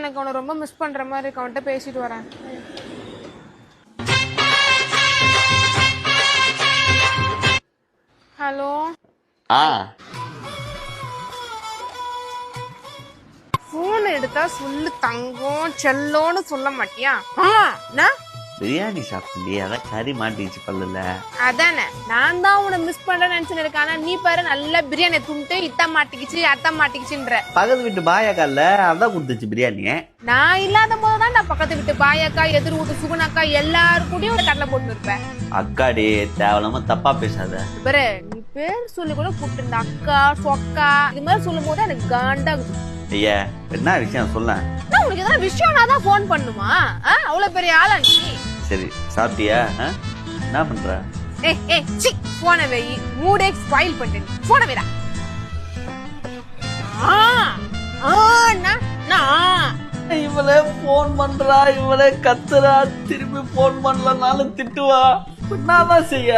எனக்கு அவனை ரொம்ப மிஸ் பண்ற மாதிரி இருக்கு. அவன்கிட்ட பேசிட்டு வரேன். ஹலோ. போன் எடுத்தா சொல்லு தங்கம் செல்லோன்னு சொல்ல மாட்டியா? பிரியாணி சாப்பிட்டு அதான் கறி மாட்டிச்சு பல்லுல. அதானே நான் தான் உன்னை மிஸ் பண்றேன்னு நினைச்சுன்னு இருக்கேன். ஆனா நீ பாரு நல்லா பிரியாணி துண்டு இத்த மாட்டிக்கிச்சு அத்த மாட்டிக்கிச்சுன்ற. பக்கத்து வீட்டு பாயாக்கால அதான் கொடுத்துச்சு பிரியாணி. நான் இல்லாத போதுதான் நான் பக்கத்து வீட்டு பாயாக்கா எதிர் வீட்டு சுகுணாக்கா எல்லாரும் கூடயும் ஒரு கடலை போட்டு இருப்பேன். அக்காடி தேவலாம தப்பா பேசாத. பாரு நீ பேர் சொல்லி கூட கூப்பிட்டு அக்கா சொக்கா இது மாதிரி சொல்லும் போது எனக்கு காண்டாகுது. ஐயா என்ன விஷயம் சொல்ல. உனக்கு எதனா விஷயம் நான் தான் போன் பண்ணுமா? அவ்வளவு பெரிய ஆளா நீ? சரி சாப்பிட்டியா? என்ன பண்ற? போன வை மூடே ஸ்பாயில் பண்ணிட்டேன். போன வைடா. இவளே போன் பண்றா இவளே கத்துறா திருப்பி போன் பண்ணலனாலும் திட்டுவா. என்னதான் செய்ய?